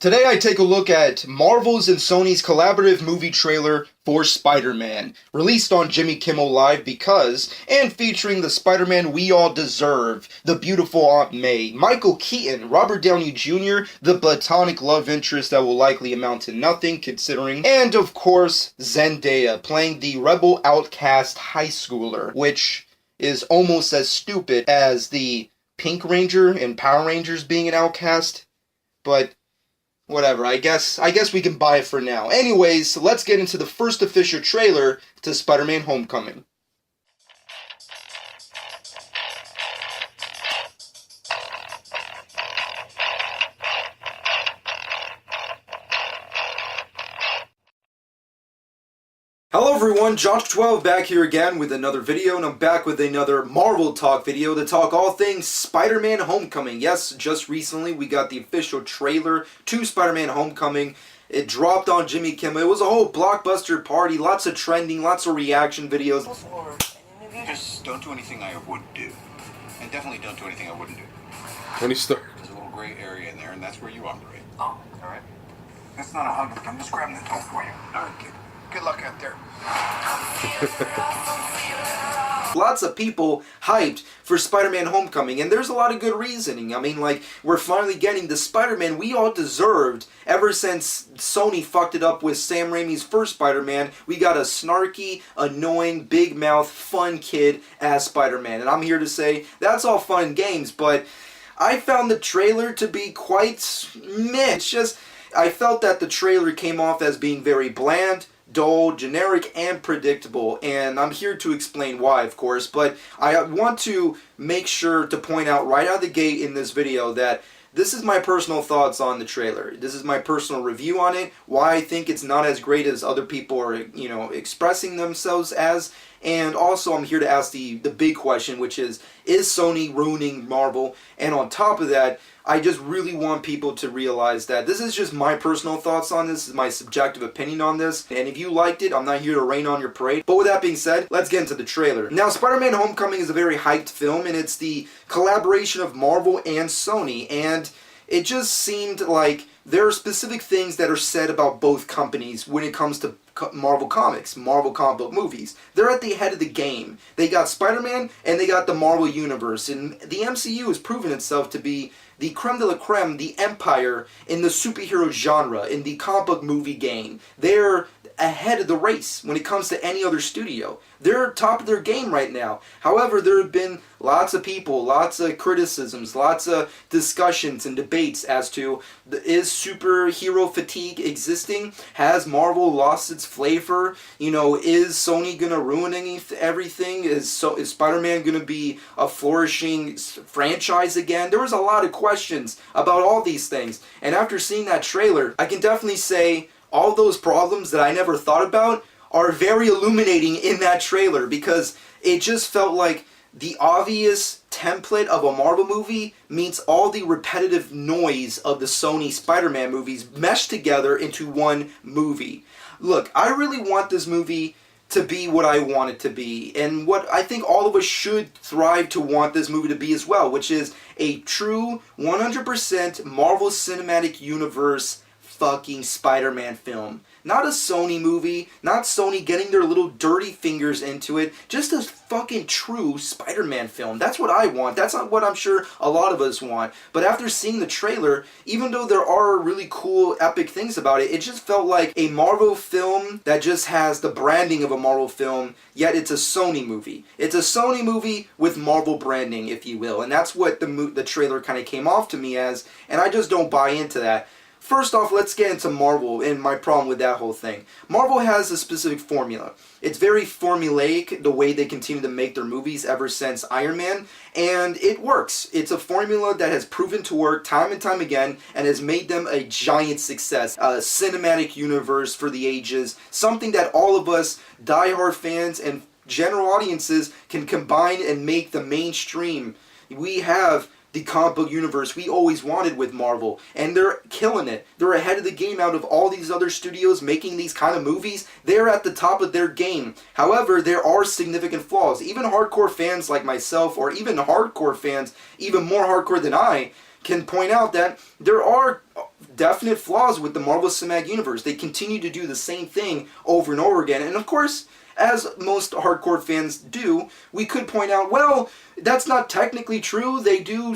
Today I take a look at Marvel's and Sony's collaborative movie trailer for Spider-Man, released on Jimmy Kimmel Live because, and featuring the Spider-Man we all deserve, the beautiful Aunt May, Michael Keaton, Robert Downey Jr., the platonic love interest that will likely amount to nothing considering, and of course, Zendaya, playing the rebel outcast high schooler, which is almost as stupid as the Pink Ranger in Power Rangers being an outcast, but whatever, I guess we can buy it for now. Anyways, let's get into the first official trailer to Spider-Man Homecoming. Hello everyone, Josh12 back here again with another video, and I'm back with another Marvel Talk video to talk all things Spider-Man Homecoming. Yes, just recently we got the official trailer to Spider-Man Homecoming. It dropped on Jimmy Kimmel. It was a whole blockbuster party, lots of trending, lots of reaction videos. Just don't do anything I would do. And definitely don't do anything I wouldn't do. Tony Stark. There's a little gray area in there, and that's where you operate. Oh, alright. That's not a hug. I'm just grabbing the door for you. Alright, kid. Good luck out there. Lots of people hyped for Spider-Man Homecoming, and there's a lot of good reasoning. I mean, like, we're finally getting the Spider-Man we all deserved ever since Sony fucked it up with Sam Raimi's first Spider-Man. We got a snarky, annoying, big mouth, fun kid as Spider-Man, and I'm here to say that's all fun and games, but I found the trailer to be quite meh. It's just, I felt that the trailer came off as being very bland, dull, generic, and predictable, and I'm here to explain why, of course, but I want to make sure to point out right out of the gate in this video that this is my personal thoughts on the trailer. This is my personal review on it, why I think it's not as great as other people are, expressing themselves as, and also I'm here to ask the big question, which is Sony ruining Marvel? And on top of that, I just really want people to realize that this is just my personal thoughts on this, is my subjective opinion on this, and if you liked it, I'm not here to rain on your parade. But with that being said, let's get into the trailer. Now, Spider-Man Homecoming is a very hyped film, and it's the collaboration of Marvel and Sony, and it just seemed like there are specific things that are said about both companies when it comes to Marvel Comics, Marvel comic book movies. They're at the head of the game. They got Spider-Man and they got the Marvel Universe, and the MCU has proven itself to be the creme de la creme, the empire in the superhero genre, in the comic book movie game. They're ahead of the race when it comes to any other studio. They're top of their game right now. However, there have been lots of people, lots of criticisms, lots of discussions and debates as to, is superhero fatigue existing? Has Marvel lost its flavor? Is Sony gonna ruin everything? Is Spider-Man gonna be a flourishing franchise again? There was a lot of questions about all these things, and after seeing that trailer, I can definitely say all those problems that I never thought about are very illuminating in that trailer, because it just felt like the obvious template of a Marvel movie meets all the repetitive noise of the Sony Spider-Man movies meshed together into one movie. Look, I really want this movie to be what I want it to be, and what I think all of us should thrive to want this movie to be as well, which is a true 100% Marvel Cinematic Universe fucking Spider-Man film. Not a Sony movie, not Sony getting their little dirty fingers into it, just a fucking true Spider-Man film. That's what I want. That's not what I'm sure a lot of us want. But after seeing the trailer, even though there are really cool, epic things about it, it just felt like a Marvel film that just has the branding of a Marvel film, yet it's a Sony movie. It's a Sony movie with Marvel branding, if you will. And that's what the trailer kind of came off to me as, and I just don't buy into that. First off, let's get into Marvel and my problem with that whole thing. Marvel has a specific formula. It's very formulaic, the way they continue to make their movies ever since Iron Man, and it works. It's a formula that has proven to work time and time again and has made them a giant success. A cinematic universe for the ages, something that all of us diehard fans and general audiences can combine and make the mainstream. We have the comic book universe we always wanted with Marvel, and they're killing it. They're ahead of the game out of all these other studios making these kind of movies. They're at the top of their game. However, there are significant flaws. Even hardcore fans like myself, or even hardcore fans, even more hardcore than I, can point out that there are definite flaws with the Marvel Cinematic Universe. They continue to do the same thing over and over again. And of course, as most hardcore fans do, we could point out, well, that's not technically true. They do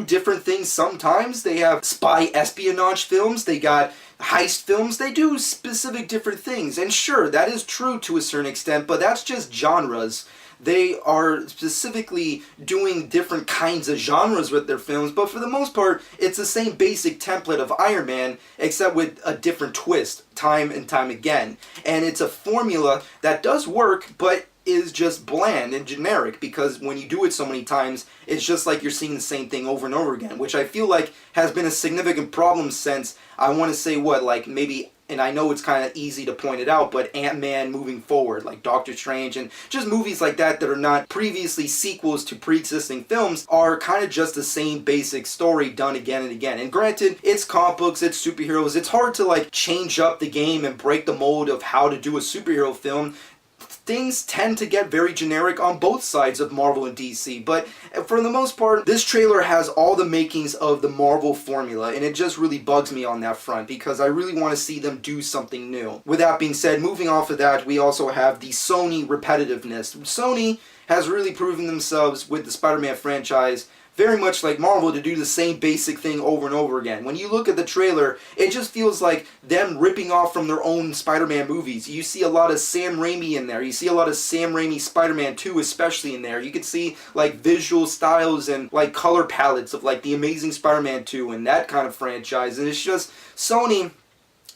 different things sometimes. They have spy espionage films. They got heist films. They do specific different things. And sure, that is true to a certain extent, but that's just genres. They are specifically doing different kinds of genres with their films, but for the most part, it's the same basic template of Iron Man, except with a different twist, time and time again. And it's a formula that does work, but is just bland and generic, because when you do it so many times, it's just like you're seeing the same thing over and over again, which I feel like has been a significant problem since, I want to say what, like maybe, and I know it's kind of easy to point it out, but Ant-Man moving forward, like Doctor Strange, and just movies like that that are not previously sequels to pre-existing films, are kind of just the same basic story done again and again. And granted, it's comic books, it's superheroes, it's hard to like change up the game and break the mold of how to do a superhero film. Things tend to get very generic on both sides of Marvel and DC, but for the most part, this trailer has all the makings of the Marvel formula, and it just really bugs me on that front, because I really want to see them do something new. With that being said, moving off of that, we also have the Sony repetitiveness. Sony has really proven themselves with the Spider-Man franchise, very much like Marvel, to do the same basic thing over and over again. When you look at the trailer, it just feels like them ripping off from their own Spider-Man movies. You see a lot of Sam Raimi in there. You see a lot of Sam Raimi Spider-Man 2 especially in there. You can see like visual styles and like color palettes of like the Amazing Spider-Man 2 and that kind of franchise. And it's just, Sony,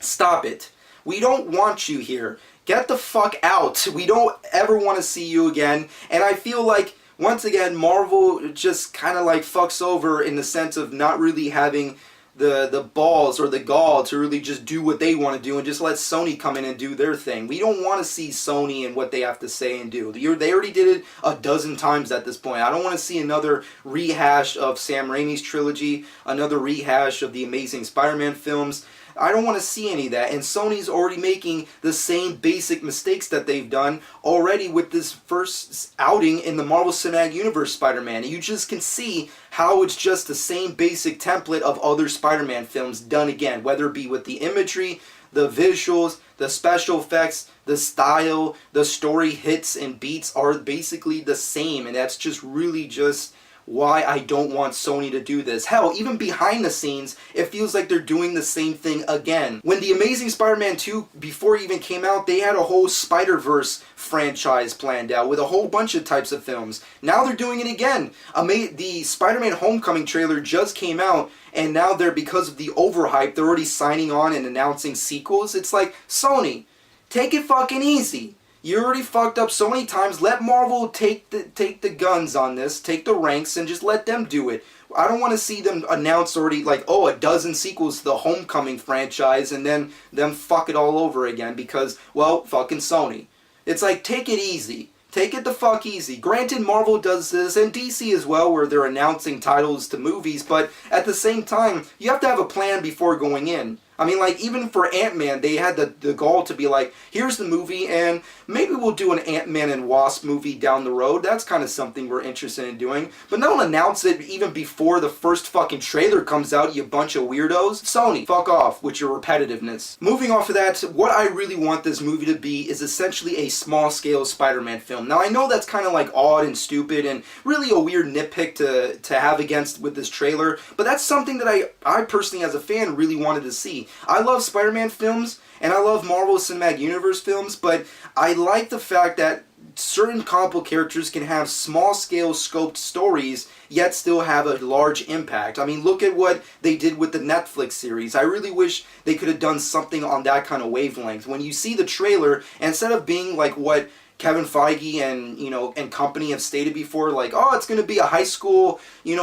stop it. We don't want you here. Get the fuck out. We don't ever want to see you again. And I feel like, once again, Marvel just kind of like fucks over in the sense of not really having the balls or the gall to really just do what they want to do and just let Sony come in and do their thing. We don't want to see Sony and what they have to say and do. They already did it a dozen times at this point. I don't want to see another rehash of Sam Raimi's trilogy, another rehash of the Amazing Spider-Man films. I don't want to see any of that, and Sony's already making the same basic mistakes that they've done already with this first outing in the Marvel Cinematic Universe Spider-Man. You just can see how it's just the same basic template of other Spider-Man films done again, whether it be with the imagery, the visuals, the special effects, the style, the story hits and beats are basically the same, and that's just really just why I don't want Sony to do this. Hell, even behind the scenes, it feels like they're doing the same thing again. When the Amazing Spider-Man 2, before it even came out, they had a whole Spider-Verse franchise planned out with a whole bunch of types of films. Now they're doing it again. The Spider-Man Homecoming trailer just came out, and now they're, because of the overhype, they're already signing on and announcing sequels. It's like, Sony, take it fucking easy. You already fucked up so many times. Let Marvel take the guns on this, take the ranks, and just let them do it. I don't want to see them announce already like, oh, a dozen sequels to the Homecoming franchise and then them fuck it all over again because, well, fucking Sony. It's like, take it easy. Take it the fuck easy. Granted, Marvel does this, and DC as well, where they're announcing titles to movies, but at the same time, you have to have a plan before going in. I mean, like, even for Ant-Man, they had the goal to be like, here's the movie, and maybe we'll do an Ant-Man and Wasp movie down the road. That's kind of something we're interested in doing. But don't announce it even before the first fucking trailer comes out, you bunch of weirdos. Sony, fuck off with your repetitiveness. Moving off of that, what I really want this movie to be is essentially a small-scale Spider-Man film. Now, I know that's kind of like odd and stupid and really a weird nitpick to have against with this trailer, but that's something that I personally, as a fan, really wanted to see. I love Spider-Man films, and I love Marvel Cinematic Universe films, but I like the fact that certain comic book characters can have small-scale scoped stories, yet still have a large impact. I mean, look at what they did with the Netflix series. I really wish they could have done something on that kind of wavelength. When you see the trailer, instead of being like what Kevin Feige and company have stated before, like, oh, it's going to be a high school,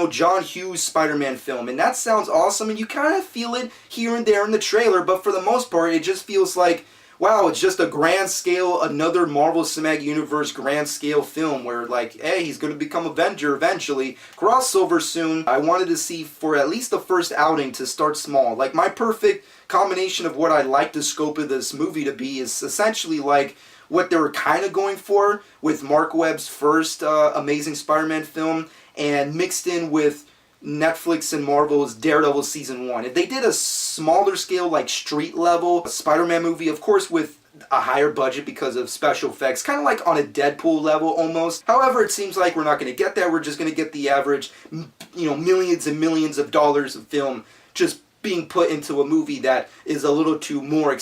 John Hughes Spider-Man film. And that sounds awesome, and you kind of feel it here and there in the trailer, but for the most part, it just feels like, wow, it's just a grand scale, another Marvel Cinematic Universe grand scale film where, like, hey, he's going to become Avenger eventually, crossover soon. I wanted to see for at least the first outing to start small. Like, my perfect combination of what I'd like the scope of this movie to be is essentially like what they were kind of going for with Mark Webb's first Amazing Spider-Man film, and mixed in with Netflix and Marvel's Daredevil Season 1. If they did a smaller scale, like street level Spider-Man movie, of course with a higher budget because of special effects, kind of like on a Deadpool level almost. However, it seems like we're not going to get that. We're just going to get the average, millions and millions of dollars of film just being put into a movie that is a little too more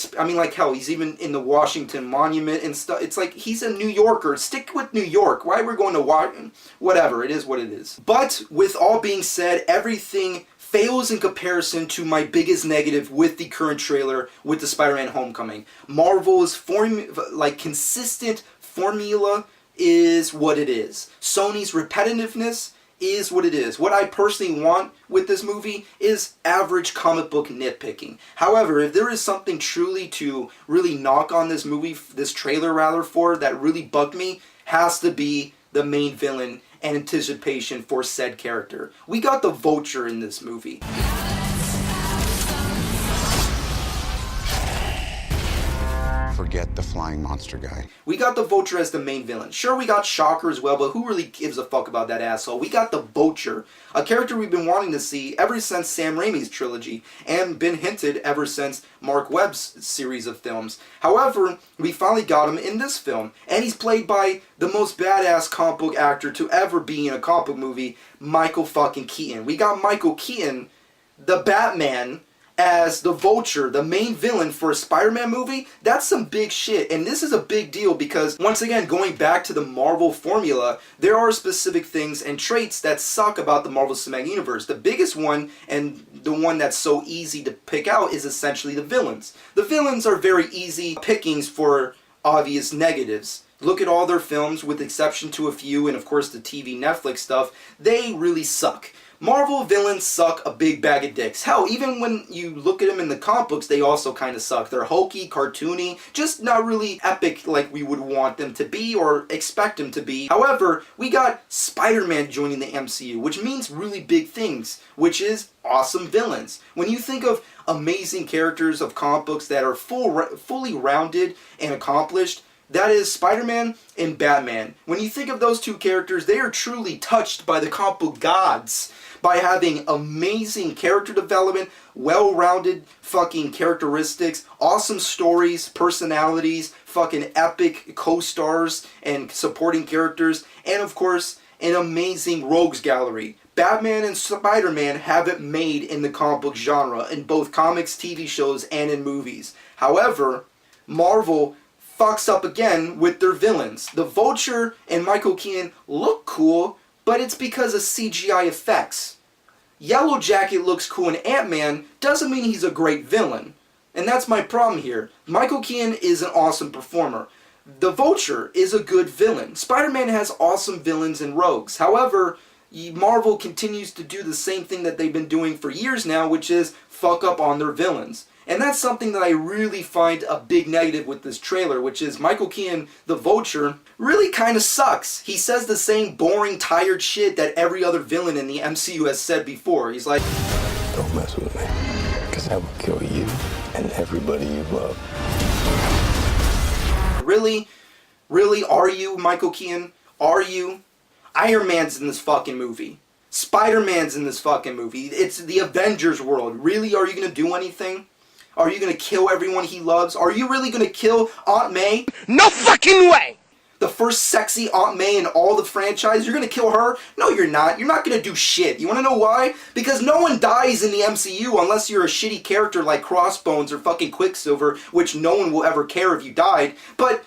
hell, he's even in the Washington Monument and stuff. It's like, he's a New Yorker. Stick with New York. Why we're going to Washington? Whatever, it is what it is. But with all being said, everything fails in comparison to my biggest negative with the current trailer with the Spider-Man Homecoming. Marvel's consistent formula is what it is. Sony's repetitiveness is what it is. What I personally want with this movie is average comic book nitpicking. However, if there is something truly to really knock on this movie, this trailer rather, for that really bugged me, has to be the main villain and anticipation for said character. We got the Vulture in this movie. Forget the flying monster guy. We got the Vulture as the main villain. Sure, we got Shocker as well, but who really gives a fuck about that asshole? We got the Vulture, a character we've been wanting to see ever since Sam Raimi's trilogy, and been hinted ever since Mark Webb's series of films. However, we finally got him in this film, and he's played by the most badass comic book actor to ever be in a comic book movie, Michael fucking Keaton. We got Michael Keaton, the Batman, as the Vulture, the main villain for a Spider-Man movie. That's some big shit, and this is a big deal because, once again, going back to the Marvel formula, there are specific things and traits that suck about the Marvel Cinematic Universe. The biggest one, and the one that's so easy to pick out, is essentially the villains. The villains are very easy pickings for obvious negatives. Look at all their films, with exception to a few, and of course the TV Netflix stuff, they really suck. Marvel villains suck a big bag of dicks. Hell, even when you look at them in the comic books, they also kind of suck. They're hokey, cartoony, just not really epic like we would want them to be or expect them to be. However, we got Spider-Man joining the MCU, which means really big things, which is awesome villains. When you think of amazing characters of comic books that are fully rounded and accomplished, that is Spider-Man and Batman. When you think of those two characters, they are truly touched by the comic book gods by having amazing character development, well-rounded fucking characteristics, awesome stories, personalities, fucking epic co-stars and supporting characters, and of course, an amazing rogues gallery. Batman and Spider-Man have it made in the comic book genre, in both comics, TV shows, and in movies. However, Marvel fucks up again with their villains. The Vulture and Michael Keaton look cool, but it's because of CGI effects. Yellow Jacket looks cool in Ant-Man, doesn't mean he's a great villain. And that's my problem here. Michael Keaton is an awesome performer. The Vulture is a good villain. Spider-Man has awesome villains and rogues. However, Marvel continues to do the same thing that they've been doing for years now, which is fuck up on their villains. And that's something that I really find a big negative with this trailer, which is Michael Keaton, the Vulture, really kind of sucks. He says the same boring, tired shit that every other villain in the MCU has said before. He's like, "Don't mess with me, because I will kill you and everybody you love." Really? Really? Are you, Michael Keaton? Are you? Iron Man's in this fucking movie. Spider-Man's in this fucking movie. It's the Avengers world. Really? Are you going to do anything? Are you going to kill everyone he loves? Are you really going to kill Aunt May? No fucking way! The first sexy Aunt May in all the franchise? You're going to kill her? No, you're not. You're not going to do shit. You want to know why? Because no one dies in the MCU unless you're a shitty character like Crossbones or fucking Quicksilver, which no one will ever care if you died. But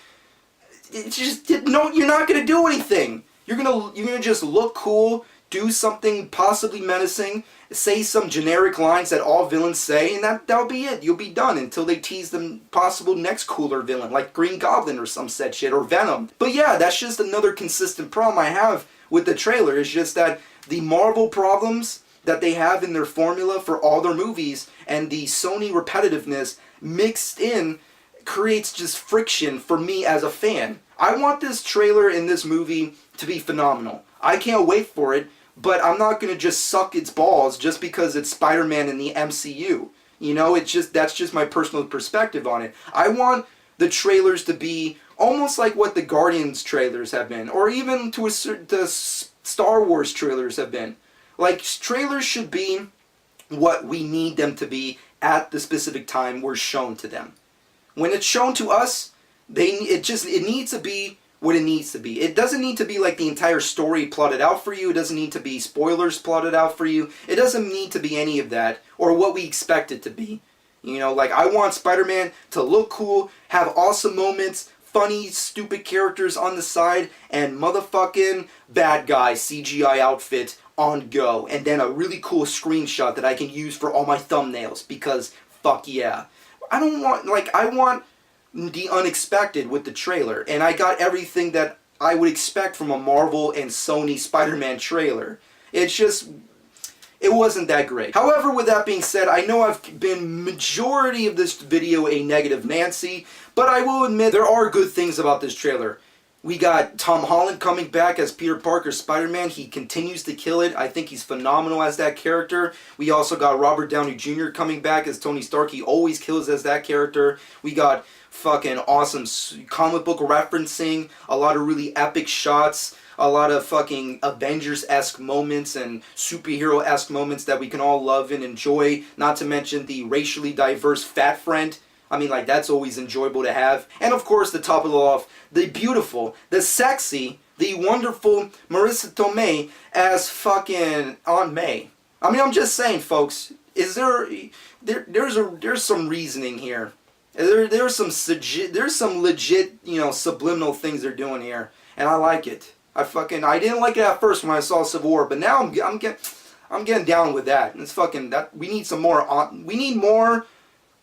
it's just, no, you're not going to do anything. You're gonna just look cool, do something possibly menacing, say some generic lines that all villains say, and that'll be it. You'll be done until they tease the possible next cooler villain, like Green Goblin or some said shit, or Venom. But yeah, that's just another consistent problem I have with the trailer. It's just that the Marvel problems that they have in their formula for all their movies and the Sony repetitiveness mixed in creates just friction for me as a fan. I want this trailer in this movie to be phenomenal. I can't wait for it, but I'm not going to just suck its balls just because it's Spider-Man in the MCU. You know, that's just my personal perspective on it. I want the trailers to be almost like what the Guardians trailers have been, or even to the Star Wars trailers have been, Like, trailers should be what we need them to be at the specific time we're shown to them. When it's shown to us, it needs to be what it needs to be. It doesn't need to be like the entire story plotted out for you. It doesn't need to be spoilers plotted out for you. It doesn't need to be any of that, or what we expect it to be. You know, like, I want Spider-Man to look cool, have awesome moments, funny, stupid characters on the side, and motherfucking bad guy CGI outfit on go. And then a really cool screenshot that I can use for all my thumbnails, because fuck yeah. I want the unexpected with the trailer, and I got everything that I would expect from a Marvel and Sony Spider-Man trailer. It wasn't that great. However, with that being said, I know I've been majority of this video a negative Nancy, but I will admit there are good things about this trailer. We got Tom Holland coming back as Peter Parker Spider-Man. He continues to kill it. I think he's phenomenal as that character. We also got Robert Downey Jr. coming back as Tony Stark. He always kills as that character. We got fucking awesome comic book referencing, a lot of really epic shots, a lot of fucking Avengers-esque moments and superhero-esque moments that we can all love and enjoy, not to mention the racially diverse fat friend. I mean, like, that's always enjoyable to have. And of course, to top it all off, the beautiful, the sexy, the wonderful Marissa Tomei as fucking Aunt May. I mean, I'm just saying, folks, there's some reasoning here. There's some legit, you know, subliminal things they're doing here, and I like it. I didn't like it at first when I saw Civil War, but now I'm getting down with that. And it's fucking that we need some more. We need more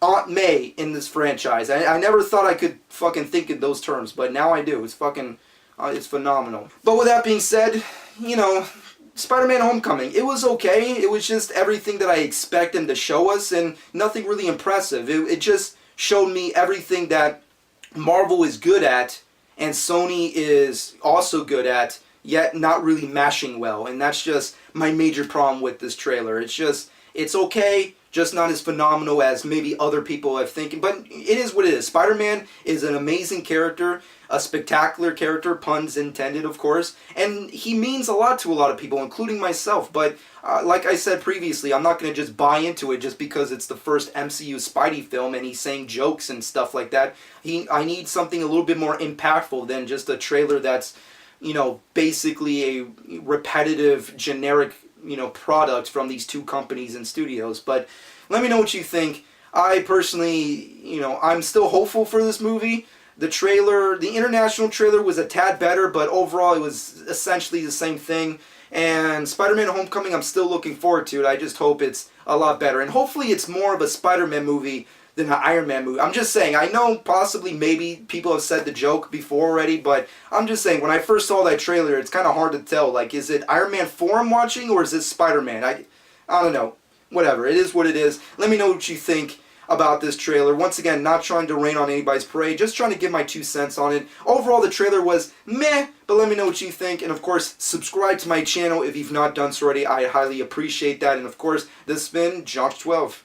Aunt May in this franchise. I never thought I could fucking think in those terms, but now I do. It's fucking, it's phenomenal. But with that being said, you know, Spider-Man Homecoming, it was okay. It was just everything that I expect them to show us, and nothing really impressive. It just showed me everything that Marvel is good at, and Sony is also good at, yet not really mashing well. And that's just my major problem with this trailer. It's okay, just not as phenomenal as maybe other people have thinking. But it is what it is. Spider-Man is an amazing character, a spectacular character, puns intended, of course. And he means a lot to a lot of people, including myself. But like I said previously, I'm not going to just buy into it just because it's the first MCU Spidey film and he's saying jokes and stuff like that. I need something a little bit more impactful than just a trailer that's, you know, basically a repetitive, generic, you know, product from these two companies and studios. But let me know what you think. I personally, you know, I'm still hopeful for this movie. The trailer, the international trailer was a tad better, but overall it was essentially the same thing. And Spider-Man Homecoming, I'm still looking forward to it. I just hope it's a lot better. And hopefully it's more of a Spider-Man movie than an Iron Man movie. I'm just saying, I know possibly maybe people have said the joke before already, but I'm just saying, when I first saw that trailer, it's kind of hard to tell. Like, is it Iron Man 4 I'm watching, or is it Spider-Man? I don't know. Whatever. It is what it is. Let me know what you think about this trailer. Once again, not trying to rain on anybody's parade, just trying to give my 2 cents on it. Overall, the trailer was meh, but let me know what you think. And of course, subscribe to my channel if you've not done so already. I highly appreciate that. And of course, this has been Josh12.